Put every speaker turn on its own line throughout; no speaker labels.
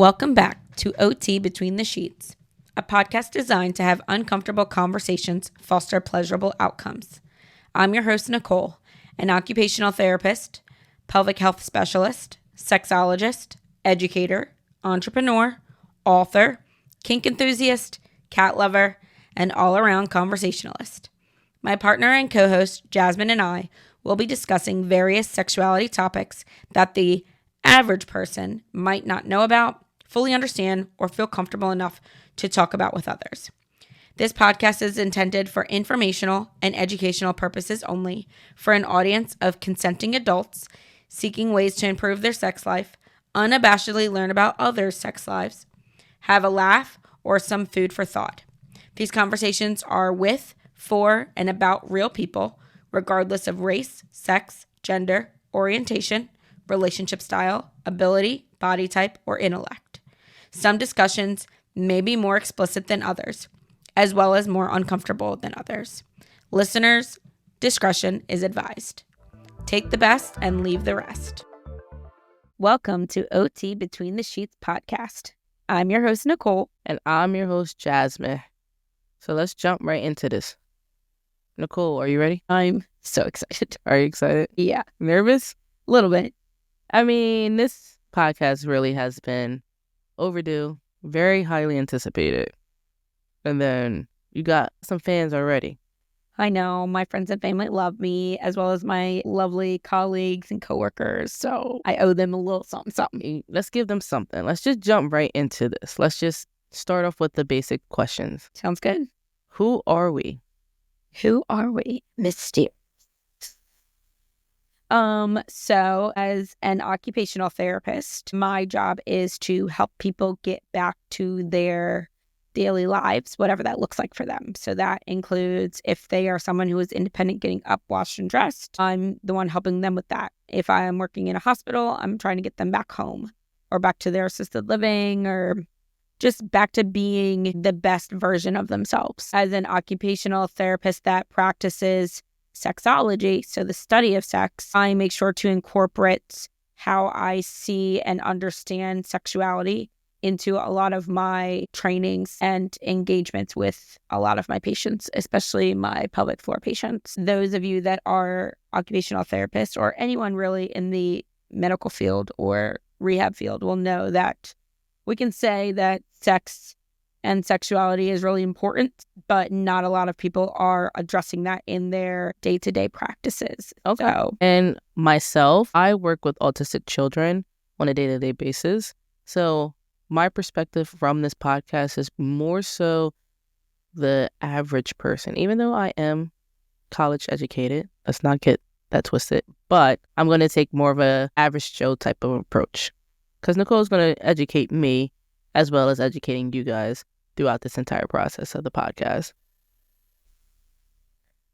Welcome back to OT Between the Sheets, a podcast designed to have uncomfortable conversations foster pleasurable outcomes. I'm your host, Nicole, an occupational therapist, pelvic health specialist, sexologist, educator, entrepreneur, author, kink enthusiast, cat lover, and all-around conversationalist. My partner and co-host, Jazmine, and I will be discussing various sexuality topics that the average person might not know about, fully understand, or feel comfortable enough to talk about with others. This podcast is intended for informational and educational purposes only, for an audience of consenting adults seeking ways to improve their sex life, unabashedly learn about others' sex lives, have a laugh, or some food for thought. These conversations are with, for, and about real people, regardless of race, sex, gender, orientation, relationship style, ability, body type, or intellect. Some discussions may be more explicit than others, as well as more uncomfortable than others. Listeners' discretion is advised. Take the best and leave the rest. Welcome to OT Between the Sheets podcast. I'm your host, Nicole.
And I'm your host, Jazmine. So let's jump right into this. Nicole, are you ready?
I'm so excited.
Are you excited?
Yeah.
Nervous?
A little bit.
I mean, this podcast really has been overdue, very highly anticipated. And then you got some fans already.
I know. My friends and family love me, as well as my lovely colleagues and coworkers. So I owe them a little something.
Let's give them something. Let's just jump right into this. Let's just start off with the basic questions.
Sounds good.
Who are we?
Who are we? Mysterious. So as an occupational therapist, my job is to help people get back to their daily lives, whatever that looks like for them. So that includes if they are someone who is independent, getting up, washed, and dressed, I'm the one helping them with that. If I'm working in a hospital, I'm trying to get them back home or back to their assisted living or just back to being the best version of themselves. As an occupational therapist that practices sexology, so the study of sex, I make sure to incorporate how I see and understand sexuality into a lot of my trainings and engagements with a lot of my patients, especially my pelvic floor patients. Those of you that are occupational therapists or anyone really in the medical field or rehab field will know that we can say that sex and sexuality is really important, but not a lot of people are addressing that in their day-to-day practices.
Okay.
So,
and myself, I work with autistic children on a day-to-day basis. So my perspective from this podcast is more so the average person. Even though I am college educated, let's not get that twisted, but I'm going to take more of a average Joe type of approach because Nicole's going to educate me as well as educating you guys throughout this entire process of the podcast.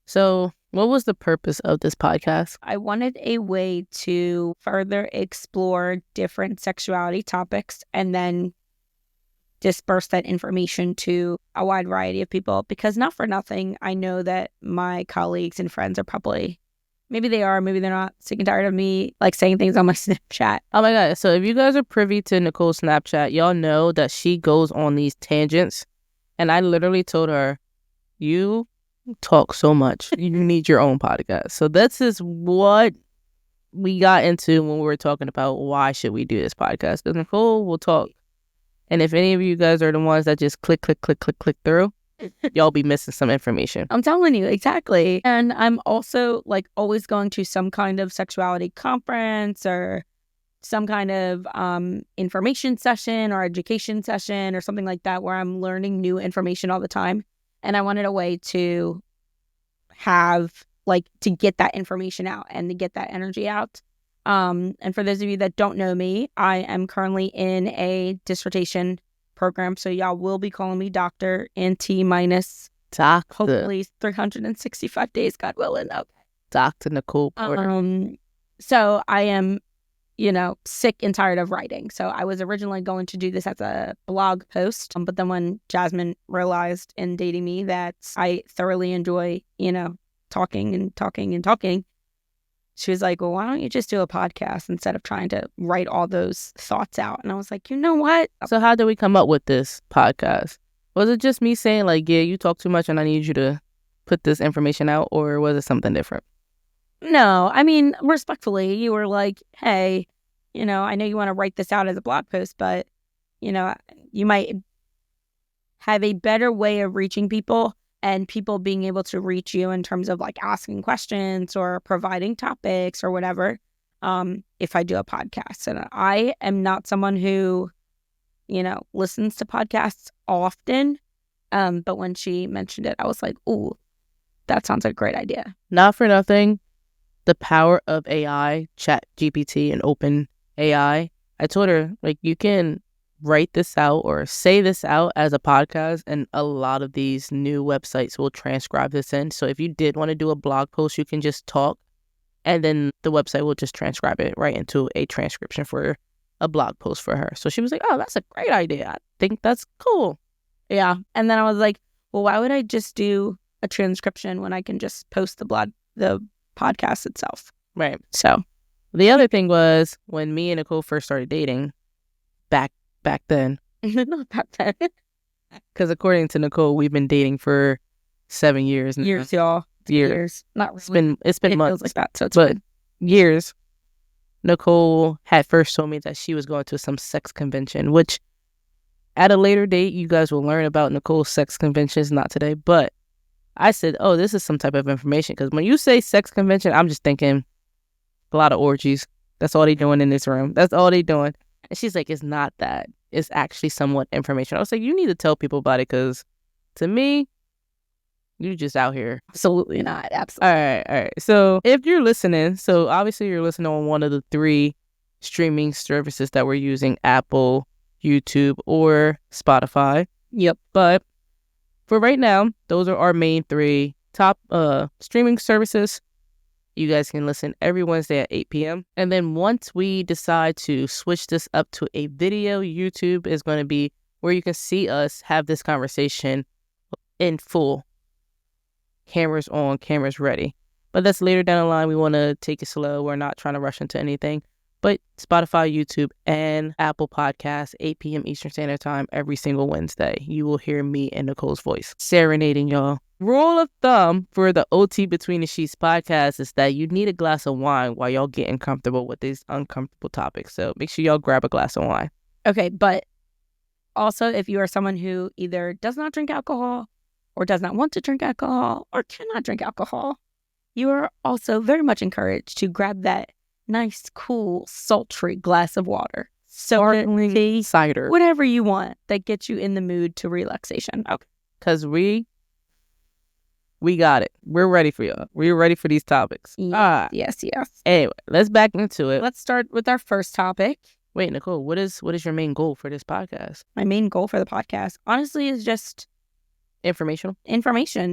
So what was the purpose of this podcast?
I wanted a way to further explore different sexuality topics and then disperse that information to a wide variety of people, because not for nothing, I know that my colleagues and friends are probably, maybe they are, maybe they're not, sick and tired of me like saying things on my Snapchat.
Oh my God. So if you guys are privy to Nicole's Snapchat, y'all know that she goes on these tangents. And I literally told her, you talk so much. You need your own podcast. So this is what we got into when we were talking about why should we do this podcast. Because Nicole will talk. And if any of you guys are the ones that just click through, y'all be missing some information.
I'm telling you, exactly. And I'm also like always going to some kind of sexuality conference or some kind of information session or education session or something like that where I'm learning new information all the time. And I wanted a way to have to get that information out and to get that energy out. And for those of you that don't know me, I am currently in a dissertation program. So y'all will be calling me Doctor in T-minus hopefully 365 days, God willing. Okay.
Dr. Nicole Porter.
So I am, sick and tired of writing. So I was originally going to do this as a blog post. But then when Jazmine realized in dating me that I thoroughly enjoy, talking, she was like, well, why don't you just do a podcast instead of trying to write all those thoughts out? And I was like, you know what?
So how did we come up with this podcast? Was it just me saying like, yeah, you talk too much and I need you to put this information out, or was it something different?
No, I mean, respectfully, you were like, hey, I know you want to write this out as a blog post, but, you might have a better way of reaching people and people being able to reach you in terms of like asking questions or providing topics or whatever, if I do a podcast. And I am not someone who, listens to podcasts often. But when she mentioned it, I was like, ooh, that sounds like a great idea.
Not for nothing, the power of AI, Chat GPT and Open AI. I told her, like, you can write this out or say this out as a podcast, and a lot of these new websites will transcribe this in. So if you did want to do a blog post, you can just talk, and then the website will just transcribe it right into a transcription for a blog post for her. So she was like, oh, that's a great idea. I think that's cool.
Yeah. And then I was like, well, why would I just do a transcription when I can just post the podcast itself?
Right.
So
the other thing was when me and Nicole first started dating back then.
Not back then.
Because according to Nicole, we've been dating for 7 years.
Years, y'all.
Years.
Not really.
It's been
it
months.
Feels like that, so it's
but
fine.
Years. Nicole had first told me that she was going to some sex convention, which at a later date, you guys will learn about Nicole's sex conventions, not today. But I said, oh, this is some type of information. Because when you say sex convention, I'm just thinking a lot of orgies. That's all they doing in this room. That's all they doing. And she's like, it's not that. It's actually somewhat information. I was like, you need to tell people about it because to me, you just out here.
Absolutely not. Absolutely.
All right. So if you're listening, so obviously you're listening on one of the 3 streaming services that we're using, Apple, YouTube, or Spotify.
Yep.
But for right now, those are our main 3 top streaming services. You guys can listen every Wednesday at 8 p.m. And then once we decide to switch this up to a video, YouTube is going to be where you can see us have this conversation in full. Cameras on, cameras ready. But that's later down the line. We want to take it slow. We're not trying to rush into anything. But Spotify, YouTube, and Apple Podcasts, 8 p.m. Eastern Standard Time every single Wednesday. You will hear me and Nicole's voice serenading y'all. Rule of thumb for the OT Between the Sheets podcast is that you need a glass of wine while y'all getting comfortable with these uncomfortable topics. So make sure y'all grab a glass of wine.
Okay, but also if you are someone who either does not drink alcohol or does not want to drink alcohol or cannot drink alcohol, you are also very much encouraged to grab that nice, cool, sultry glass of water.
Sparkling tea, cider.
Whatever you want that gets you in the mood to relaxation. Okay.
Because we got it. We're ready for y'all. We're ready for these topics.
Yes.
Anyway, let's back into it.
Let's start with our first topic.
Wait, Nicole, what is your main goal for this podcast?
My main goal for the podcast, honestly, is just
information.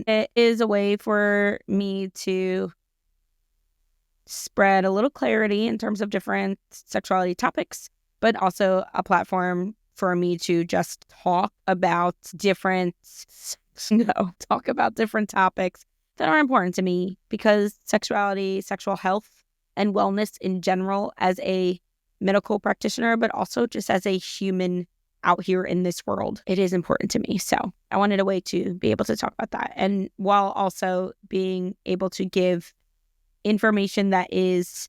It is a way for me to spread a little clarity in terms of different sexuality topics, but also a platform for me to just talk about different topics that are important to me, because sexuality, sexual health, and wellness in general as a medical practitioner, but also just as a human out here in this world, it is important to me. So I wanted a way to be able to talk about that, and while also being able to give information that is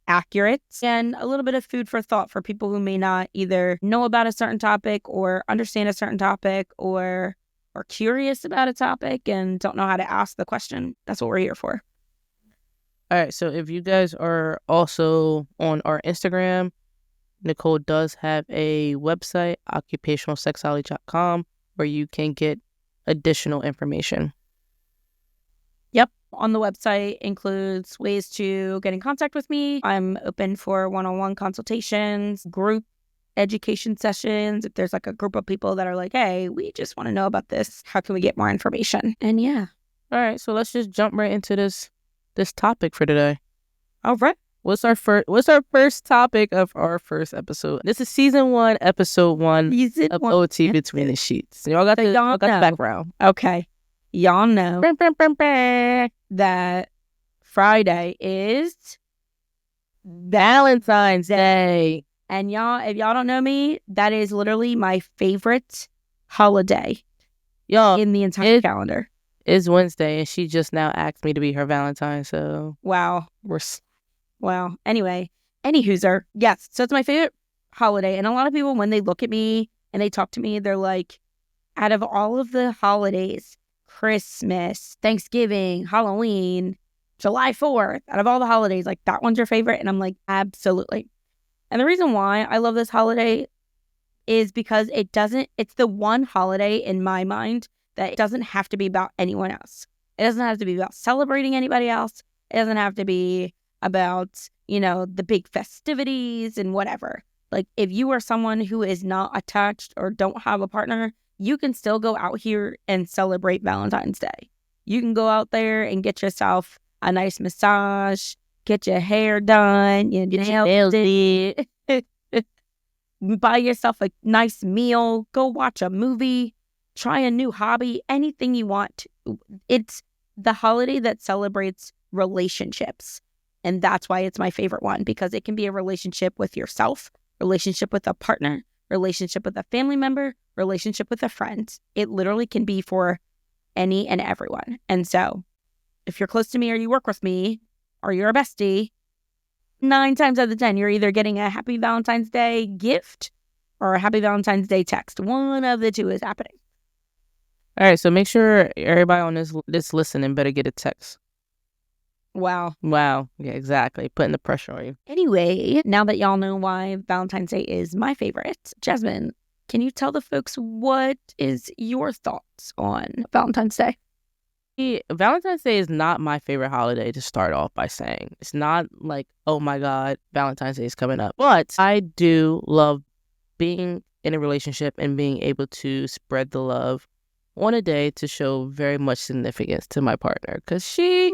accurate and a little bit of food for thought for people who may not either know about a certain topic or understand a certain topic or are curious about a topic and don't know how to ask the question. That's what we're here for.
All right. So if you guys are also on our Instagram, Nicole does have a website, occupationalsexology.com, where you can get additional information.
Yep. On the website includes ways to get in contact with me. I'm open for one-on-one consultations, group education sessions. If there's like a group of people that are like, hey, we just want to know about this, how can we get more information? And yeah.
All right. So let's just jump right into this topic for today.
All right.
What's our first topic of our first episode? This is season 1, episode 1 of OT Between the Sheets. Y'all got the background.
Okay. Y'all know that Friday is
Valentine's Day.
And y'all, if y'all don't know me, that is literally my favorite holiday
Y'all,
in the entire calendar.
It's Wednesday, and she just now asked me to be her Valentine, so...
Wow.
We're...
Wow. Anyway, anywhooser. Yes, so it's my favorite holiday. And a lot of people, when they look at me and they talk to me, they're like, out of all of the holidays, Christmas, Thanksgiving, Halloween, July 4th, out of all the holidays, like that one's your favorite? And I'm like, absolutely. And the reason why I love this holiday is because it's the one holiday in my mind that it doesn't have to be about anyone else. It doesn't have to be about celebrating anybody else. It doesn't have to be about, the big festivities and whatever. Like, if you are someone who is not attached or don't have a partner, you can still go out here and celebrate Valentine's Day. You can go out there and get yourself a nice massage, get your hair done, get your nails did, buy yourself a nice meal, go watch a movie, try a new hobby, anything you want. It's the holiday that celebrates relationships. And that's why it's my favorite one, because it can be a relationship with yourself, relationship with a partner, relationship with a family member, relationship with a friend. It literally can be for any and everyone. And so if you're close to me or you work with me or you're a bestie, 9 times out of 10, you're either getting a happy Valentine's Day gift or a happy Valentine's Day text. One of the two is happening.
All right, so make sure everybody on this listening better get a text.
Wow.
Yeah, exactly. Putting the pressure on you.
Anyway, now that y'all know why Valentine's Day is my favorite, Jazmine, can you tell the folks what is your thoughts on Valentine's Day?
Valentine's Day is not my favorite holiday to start off by saying. It's not like, oh my God, Valentine's Day is coming up. But I do love being in a relationship and being able to spread the love on a day to show very much significance to my partner. Because she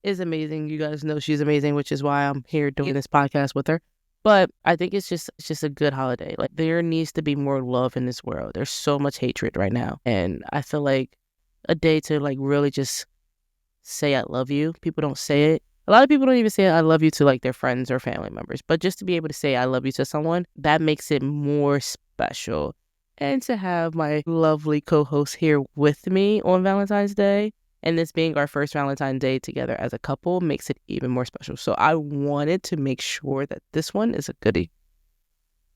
is amazing. You guys know she's amazing, which is why I'm here doing this podcast with her. But I think it's just a good holiday. Like, there needs to be more love in this world. There's so much hatred right now. And I feel like a day to like really just say I love you. People don't say it. A lot of people don't even say I love you to like their friends or family members. But just to be able to say I love you to someone, that makes it more special. And to have my lovely co-host here with me on Valentine's Day, and this being our first Valentine's Day together as a couple, makes it even more special. So I wanted to make sure that this one is a goodie.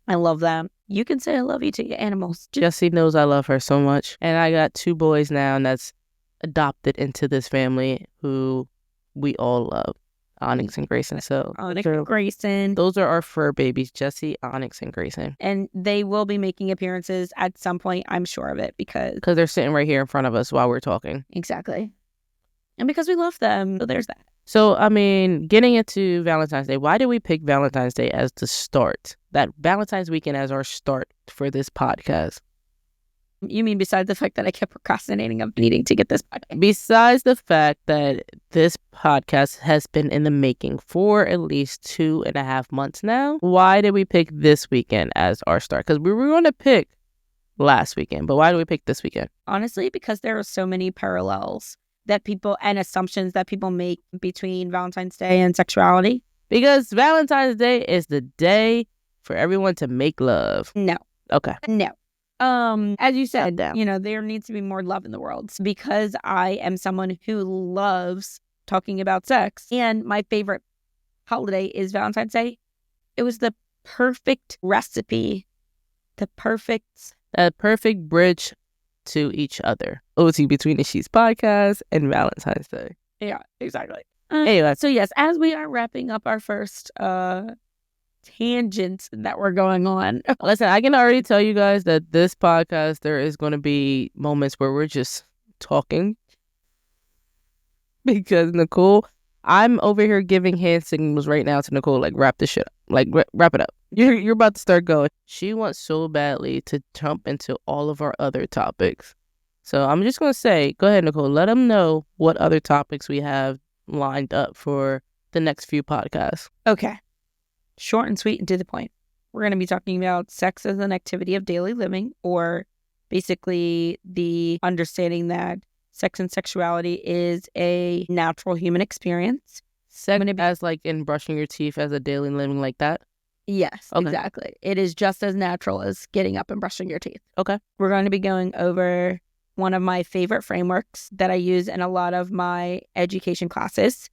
I love that. You can say I love you to your animals.
Jessie knows I love her so much. And I got 2 boys now, and that's adopted into this family who we all love. Onyx and Grayson. So
Onyx and Grayson.
Those are our fur babies, Jessie, Onyx, and Grayson.
And they will be making appearances at some point, I'm sure of it, because
they're sitting right here in front of us while we're talking.
Exactly. And because we love them. So there's that.
So, I mean, getting into Valentine's Day, why did we pick Valentine's Day as the start? That Valentine's weekend as our start for this podcast?
You mean besides the fact that I kept procrastinating of needing to get this podcast?
Besides the fact that this podcast has been in the making for at least 2.5 months now, why did we pick this weekend as our start? Because we were going to pick last weekend, but why did we pick this weekend?
Honestly, because there are so many parallels that people and assumptions that people make between Valentine's Day and sexuality.
Because Valentine's Day is the day for everyone to make love.
No.
Okay.
No. As you said, there needs to be more love in the world, because I am someone who loves talking about sex, and my favorite holiday is Valentine's Day. It was the perfect recipe, the perfect
bridge to each other. OT Between the Sheets podcast and Valentine's Day.
Yeah, exactly.
Anyway.
So yes, as we are wrapping up our first tangents that were going on.
Listen, I can already tell you guys that this podcast, there is going to be moments where we're just talking. Because Nicole, I'm over here giving hand signals right now to Nicole, like, wrap this shit up. Like, wrap it up. You're about to start going. She wants so badly to jump into all of our other topics. So I'm just going to say, go ahead, Nicole, let them know what other topics we have lined up for the next few podcasts.
Okay. Short and sweet and to the point. We're going to be talking about sex as an activity of daily living, or basically the understanding that sex and sexuality is a natural human experience.
Sex as like in brushing your teeth as a daily living like that?
Yes,
Okay.
exactly. It is just as natural as getting up and brushing your teeth.
Okay.
We're going to be going over one of my favorite frameworks that I use in a lot of my education classes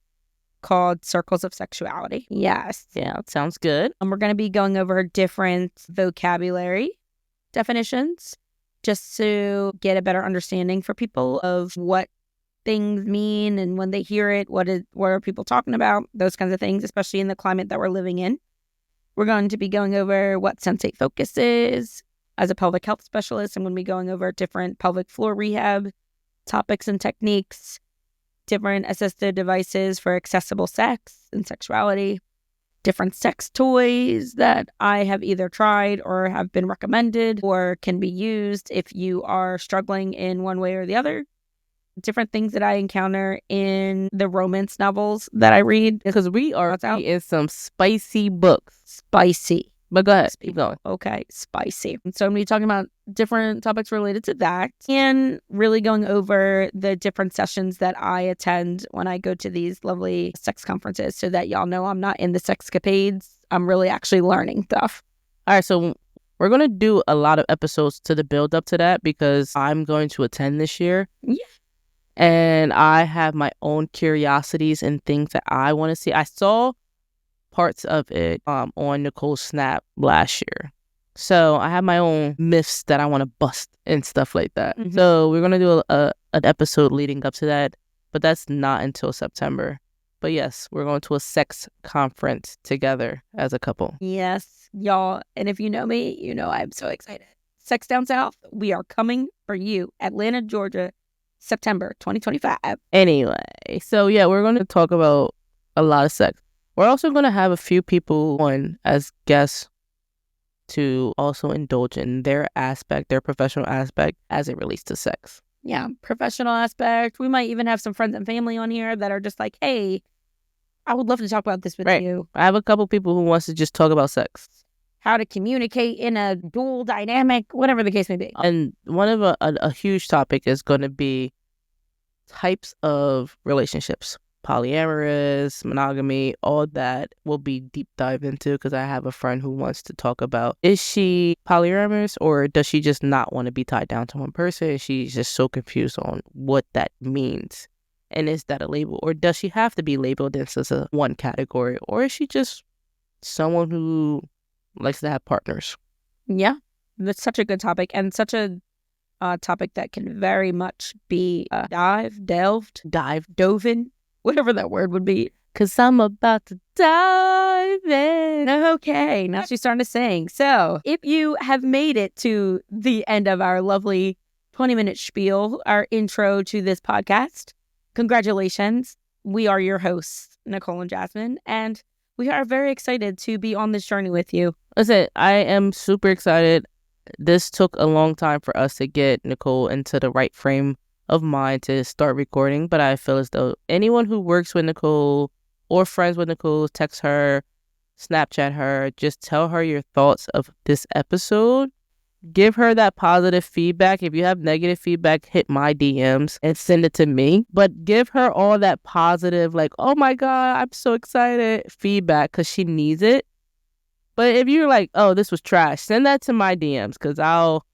called Circles of Sexuality. Yes.
Yeah, sounds good.
And we're going to be going over different vocabulary definitions just to get a better understanding for people of what things mean and when they hear it, what are people talking about, those kinds of things, especially in the climate that we're living in. We're going to be going over what sensate focus is. As a pelvic health specialist, I'm going to be going over different pelvic floor rehab topics and techniques, different assistive devices for accessible sex and sexuality, different sex toys that I have either tried or have been recommended or can be used if you are struggling in one way or the other. Different things that I encounter in the romance novels that I read.
Because we are in some spicy books.
Spicy.
But go ahead, keep going.
Okay, spicy. And so I'm going to be talking about different topics related to that and really going over the different sessions that I attend when I go to these lovely sex conferences so that y'all know I'm not in the sexcapades. I'm really actually learning stuff.
All right, so we're going to do a lot of episodes to the build up to that because I'm going to attend this year.
Yeah.
And I have my own curiosities and things that I want to see. I saw parts of it on Nicole's Snap last year. So I have my own myths that I want to bust and stuff like that. Mm-hmm. So we're going to do an episode leading up to that, but that's not until September. But yes, we're going to a sex conference together as a couple.
Yes, y'all. And if you know me, you know I'm so excited. Sex Down South, we are coming for you. Atlanta, Georgia, September 2025.
Anyway, so yeah, we're going to talk about a lot of sex. We're also going to have a few people on as guests to also indulge in their aspect, their professional aspect as it relates to sex.
Yeah, professional aspect. We might even have some friends and family on here that are just like, hey, I would love to talk about this with you.
I have a couple people who wants to just talk about sex.
How to communicate in a dual dynamic, whatever the case may be.
And one of a huge topic is going to be types of relationships. Polyamorous, monogamy, all that will be deep dive into because I have a friend who wants to talk about, is she polyamorous or does she just not want to be tied down to one person? She's just so confused on what that means. And is that a label or does she have to be labeled as a one category or is she just someone who likes to have partners?
Yeah, that's such a good topic and such a topic that can very much be dove in. Whatever that word would be.
Because I'm about to dive in.
Okay, now she's starting to sing. So if you have made it to the end of our lovely 20-minute spiel, our intro to this podcast, congratulations. We are your hosts, Nicole and Jazmine, and we are very excited to be on this journey with you.
Listen, I am super excited. This took a long time for us to get Nicole into the right frame of mind to start recording, but I feel as though anyone who works with Nicole or friends with Nicole, text her, Snapchat her, just tell her your thoughts of this episode. Give her that positive feedback. If you have negative feedback, hit my DMs and send it to me. But give her all that positive, like, oh my God, I'm so excited feedback because she needs it. But if you're like, oh, this was trash, send that to my DMs because I'll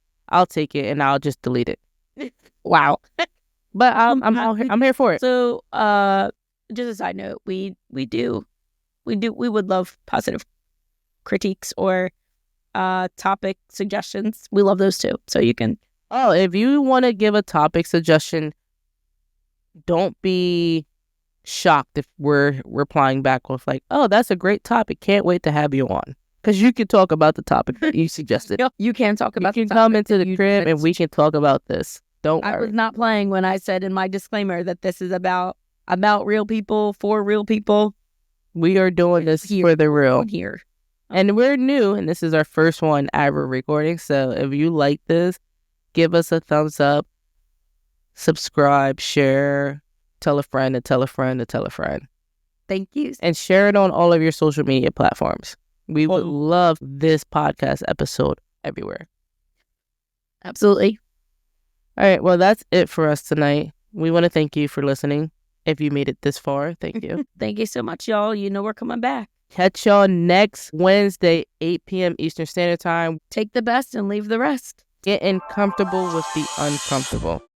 take it and I'll just delete it.
Wow.
But I'm here for it.
So, just a side note, we would love positive critiques or topic suggestions. We love those too. So you can.
Oh, if you want to give a topic suggestion, don't be shocked if we're replying back with like, oh, that's a great topic. Can't wait to have you on. Because you can talk about the topic that you suggested.
You can talk about.
You can come into the crib and we can talk about this. Don't worry.
I was not playing when I said in my disclaimer that this is about real people, for real people.
We are doing this for the real.
Here.
And we're new, and this is our first one ever recording. So if you like this, give us a thumbs up, subscribe, share, tell a friend to tell a friend to tell a friend.
Thank you.
And share it on all of your social media platforms. We would love this podcast episode everywhere.
Absolutely.
All right, well, that's it for us tonight. We want to thank you for listening. If you made it this far, thank you.
Thank you so much, y'all. You know we're coming back.
Catch y'all next Wednesday, 8 p.m. Eastern Standard Time.
Take the best and leave the rest.
Getting comfortable with the uncomfortable.